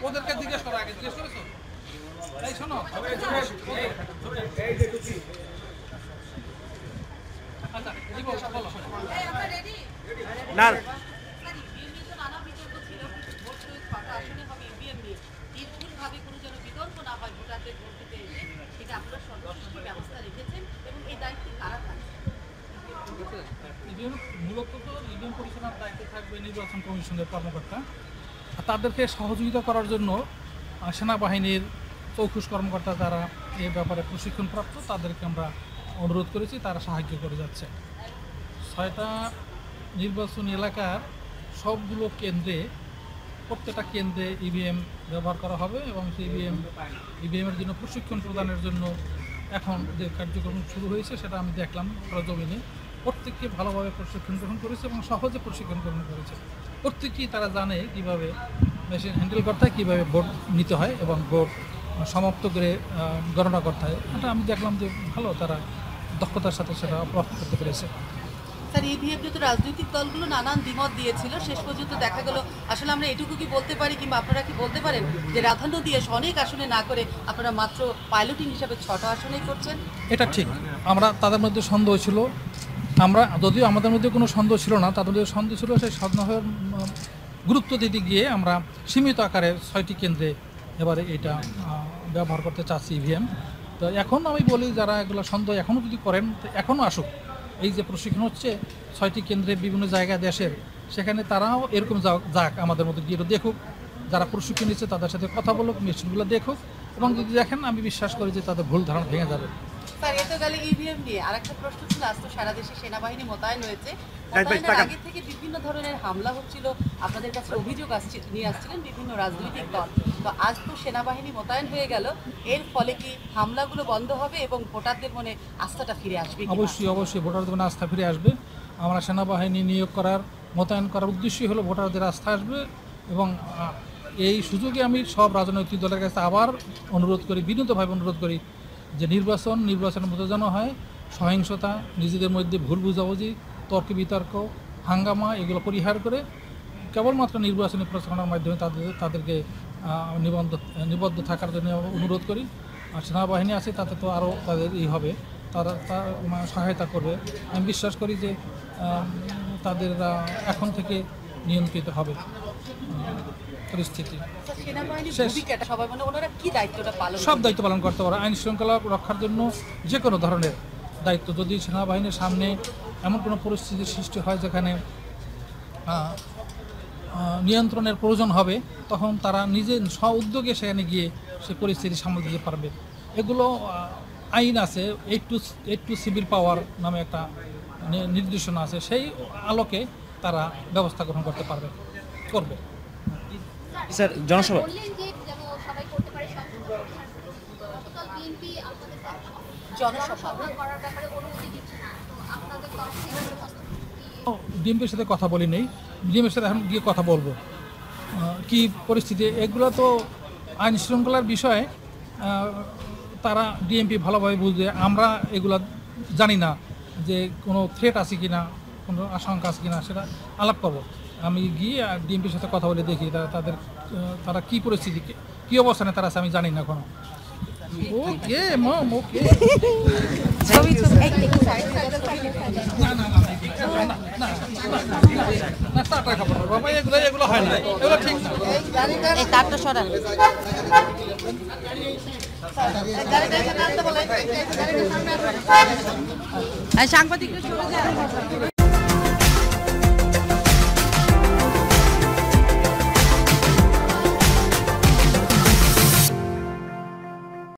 ওদেরকে জিজ্ঞেস করো, আগে জিজ্ঞেস করেছো? এই শোনো, না মূলত তো ইভিএম পরিচালনার দায়িত্বে থাকবে নির্বাচন কমিশনের কর্মকর্তা। তাদেরকে সহযোগিতা করার জন্য সেনাবাহিনীর চৌকুশ কর্মকর্তা যারা এ ব্যাপারে প্রশিক্ষণপ্রাপ্ত তাদেরকে আমরা অনুরোধ করেছি, তারা সাহায্য করে যাচ্ছে। 6টা নির্বাচনী এলাকার সবগুলো কেন্দ্রে, প্রত্যেকটা কেন্দ্রে ইভিএম ব্যবহার করা হবে এবং সেই ইভিএমের জন্য প্রশিক্ষণ প্রদানের জন্য এখন যে কার্যক্রম শুরু হয়েছে সেটা আমি দেখলাম সরজমিনে। প্রত্যেককে ভালোভাবে প্রশিক্ষণ গ্রহণ করেছে এবং সহজে প্রশিক্ষণ গ্রহণ করেছে। প্রত্যেকেই তারা জানে কীভাবে মেশিন হ্যান্ডেল করতে হয়, কীভাবে ভোট নিতে হয় এবং ভোট সমাপ্ত করে গণনা করতে হয়। এটা আমি দেখলাম যে ভালো তারা দক্ষতার সাথে সেটা প্রাপ্ত করতে পেরেছে। স্যার, ইভিএমে তো রাজনৈতিক দলগুলো নানান দ্বিমত দিয়েছিল, শেষ পর্যন্ত দেখা গেল আসলে আমরা এটুকু কি বলতে পারি কিংবা আপনারা কি বলতে পারেন যে প্রাধান্য দিয়ে অনেক আসনে না করে আপনারা মাত্র পাইলটিং হিসাবে 6টা আসনেই করছেন? এটা ঠিক। আমরা তাদের মধ্যে সন্দেহ ছিল, আমরা যদিও আমাদের মধ্যে কোনো সন্দেহ ছিল না, তাদের মধ্যে সন্দেহ ছিল, সেই সন্দেহের গুরুত্ব দিতে গিয়ে আমরা সীমিত আকারে 6টি কেন্দ্রে এবারে এটা ব্যবহার করতে চাচ্ছি ইভিএম। তো এখন আমি বলি যারা এগুলো সন্দেহ এখনও যদি করেন এখনও আসুক। এই যে প্রশিক্ষণ হচ্ছে 6টি কেন্দ্রে বিভিন্ন জায়গায় দেশের, সেখানে তারাও এরকম যাক আমাদের মধ্যে গিয়ে দেখুক, যারা প্রশিক্ষণ নিচ্ছে তাদের সাথে কথা বলুক, মেশিনগুলো দেখুক, এবং যদি দেখেন আমি বিশ্বাস করি যে তাদের ভুল ধারণা ভেঙে যাবে। স্যার, এত গেলে ইভিএম নিয়ে আরেকটা প্রশ্ন ছিল, আজ তো সারা দেশে সেনাবাহিনী মোতায়েন হয়েছে, মোতায়েনের আগে থেকে বিভিন্ন ধরনের হামলা হচ্ছিল, আপনাদের কাছে অভিযোগ নিয়ে আসছিলেন বিভিন্ন রাজনৈতিক দল। তো আজ তো সেনাবাহিনী মোতায়েন হয়ে গেল, এর ফলে কি হামলাগুলো বন্ধ হবে এবং ভোটারদের মনে আস্থাটা ফিরে আসবে? অবশ্যই ভোটারদের মনে আস্থা ফিরে আসবে। আমরা সেনাবাহিনী নিয়োগ করার, মোতায়েন করার উদ্দেশ্যই হলো ভোটারদের আস্থা আসবে। এবং এই সুযোগে আমি সব রাজনৈতিক দলের কাছে আবার অনুরোধ করি, বিনীতভাবে অনুরোধ করি যে নির্বাচনের মধ্যে যেন হয় সহিংসতা, নিজেদের মধ্যে ভুল বুঝাবুঝি, তর্ক বিতর্ক, হাঙ্গামা এগুলো পরিহার করে কেবলমাত্র নির্বাচনী প্রচারণার মাধ্যমে তাদেরকে নিবদ্ধ থাকার জন্য অনুরোধ করি। আর সেনাবাহিনী আছে তাতে তো আরও তাদের হবে, তারা সহায়তা করবে। আমি বিশ্বাস করি যে তাদের এখন থেকে নিয়ন্ত্রিত হবে পরিস্থিতি। সব দায়িত্ব পালন করতে পারে, আইন শৃঙ্খলা রক্ষার জন্য যে কোনো ধরনের দায়িত্ব। যদি সেনাবাহিনীর সামনে এমন কোনো পরিস্থিতির সৃষ্টি হয় যেখানে নিয়ন্ত্রণের প্রয়োজন হবে, তখন তারা নিজে স্ব-উদ্যোগে সেখানে গিয়ে সে পরিস্থিতি সামাল দিতে পারবে। এগুলো আইন আছে, 8 টু সিভিল পাওয়ার নামে একটা নির্দেশনা আছে, সেই আলোকে তারা ব্যবস্থা গ্রহণ করবে। স্যার, জনসভা ডিএমপির সাথে কথা বলি নেই, ডিএমপির সাথে এখন গিয়ে কথা বলবো কি পরিস্থিতি। এগুলো তো আইন শৃঙ্খলার বিষয়ে তারা ডিএমপি ভালোভাবে বুঝবে, আমরা এগুলা জানি না যে কোনো থ্রেট আছে কি না, কোনো আশঙ্কা আছে কি না, সেটা আলাপ করবো। আমি গিয়ে ডিএমপির সাথে কথা বলে দেখি তারা কী পরিস্থিতি, কী অবস্থানে তারা আছে আমি জানি না এখনো। ওকে মম, ওকে। এগুলো হয় না, এগুলো ঠিক না। সাংবাদিক